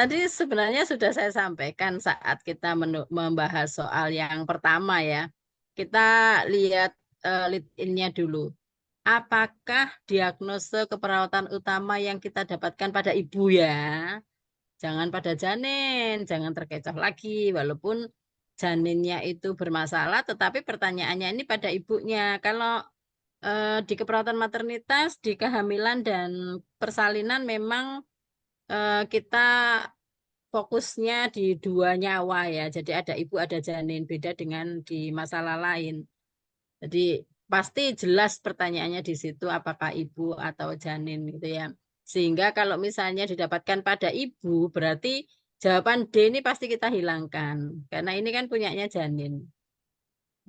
Tadi sebenarnya sudah saya sampaikan saat kita membahas soal yang pertama ya. Kita lihat lead in-nya dulu. Apakah diagnosa keperawatan utama yang kita dapatkan pada ibu ya? Jangan pada janin, jangan terkecoh lagi. Walaupun janinnya itu bermasalah, tetapi pertanyaannya ini pada ibunya. Kalau di keperawatan maternitas, di kehamilan dan persalinan memang kita fokusnya di dua nyawa ya. Jadi ada ibu, ada janin. Beda dengan di masalah lain. Jadi pasti jelas pertanyaannya di situ apakah ibu atau janin gitu ya. Sehingga kalau misalnya didapatkan pada ibu, berarti jawaban D ini pasti kita hilangkan. Karena ini kan punyanya janin.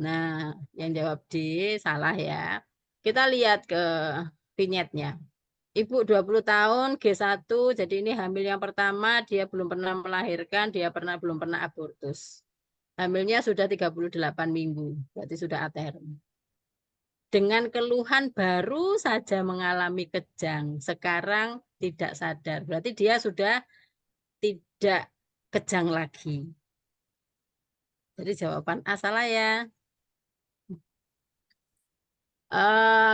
Nah, yang jawab D salah ya. Kita lihat ke vignetnya. Ibu 20 tahun, G1, jadi ini hamil yang pertama, dia belum pernah melahirkan, dia belum pernah abortus. Hamilnya sudah 38 minggu, berarti sudah aterm. Dengan keluhan baru saja mengalami kejang, sekarang tidak sadar. Berarti dia sudah tidak kejang lagi. Jadi jawaban A salah ya.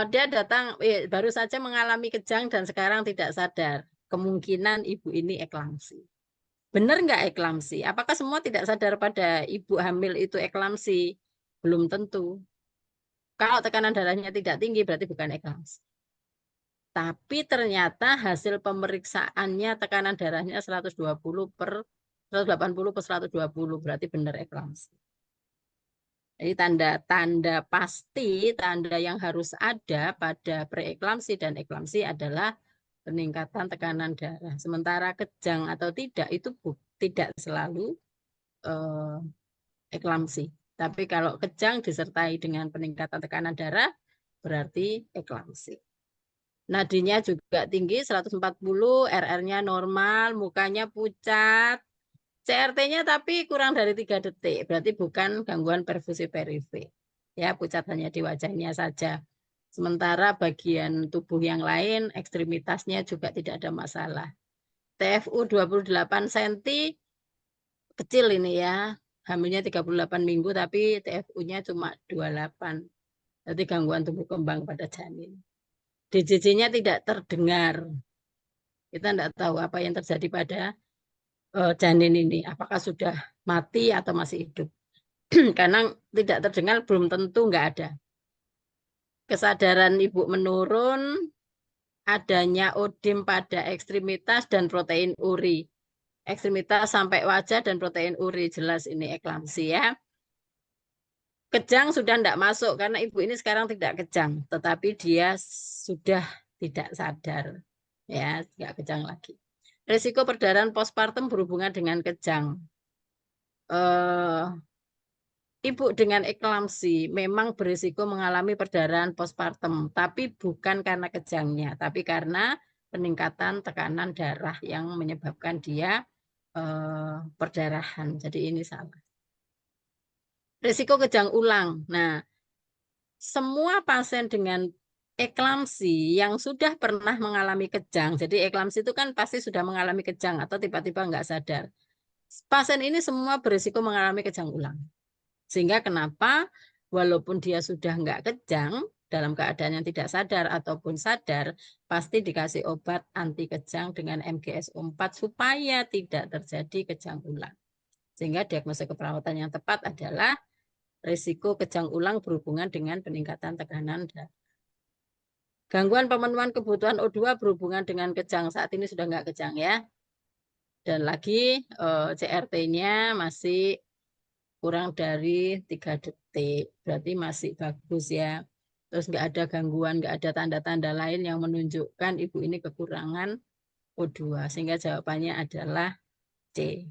Dia datang baru saja mengalami kejang dan sekarang tidak sadar. Kemungkinan ibu ini eklamsi. Benar nggak eklamsi? Apakah semua tidak sadar pada ibu hamil itu eklamsi? Belum tentu. Kalau tekanan darahnya tidak tinggi berarti bukan eklamsi. Tapi ternyata hasil pemeriksaannya tekanan darahnya 120 per 180 per 120 berarti benar eklamsi. Jadi tanda-tanda pasti, tanda yang harus ada pada preeklamsi dan eklamsi adalah peningkatan tekanan darah. Sementara kejang atau tidak itu tidak selalu eklamsi. Tapi kalau kejang disertai dengan peningkatan tekanan darah berarti eklamsi. Nadinya juga tinggi 140, RR-nya normal, mukanya pucat. CRT-nya tapi kurang dari 3 detik, berarti bukan gangguan perfusi perifer. Ya, pucat hanya di wajahnya saja. Sementara bagian tubuh yang lain, ekstremitasnya juga tidak ada masalah. TFU 28 cm, kecil ini ya. Hamilnya 38 minggu, tapi TFU-nya cuma 28. Berarti gangguan tumbuh kembang pada janin. DJJ-nya tidak terdengar. Kita tidak tahu apa yang terjadi pada janin ini. Apakah sudah mati atau masih hidup. Karena tidak terdengar belum tentu nggak ada. Kesadaran ibu menurun, adanya odim pada ekstremitas dan protein uri. Ekstremitas sampai wajah dan protein uri, jelas ini eklamsi ya. Kejang sudah tidak masuk karena ibu ini sekarang tidak kejang, tetapi dia sudah tidak sadar. Ya, nggak kejang lagi. Risiko perdarahan postpartum berhubungan dengan kejang. Ibu dengan eklamsi memang berisiko mengalami perdarahan postpartum, tapi bukan karena kejangnya, tapi karena peningkatan tekanan darah yang menyebabkan dia perdarahan. Jadi ini salah. Risiko kejang ulang. Nah, semua pasien dengan eklamsi yang sudah pernah mengalami kejang, jadi eklamsi itu kan pasti sudah mengalami kejang atau tiba-tiba nggak sadar. Pasien ini semua berisiko mengalami kejang ulang. Sehingga kenapa walaupun dia sudah nggak kejang, dalam keadaan yang tidak sadar ataupun sadar, pasti dikasih obat anti kejang dengan MGSO4 supaya tidak terjadi kejang ulang. Sehingga diagnosa keperawatan yang tepat adalah risiko kejang ulang berhubungan dengan peningkatan tekanan darah. Gangguan pemenuhan kebutuhan O2 berhubungan dengan kejang. Saat ini sudah nggak kejang ya. Dan lagi CRT-nya masih kurang dari 3 detik. Berarti masih bagus ya. Terus nggak ada gangguan, nggak ada tanda-tanda lain yang menunjukkan ibu ini kekurangan O2. Sehingga jawabannya adalah C.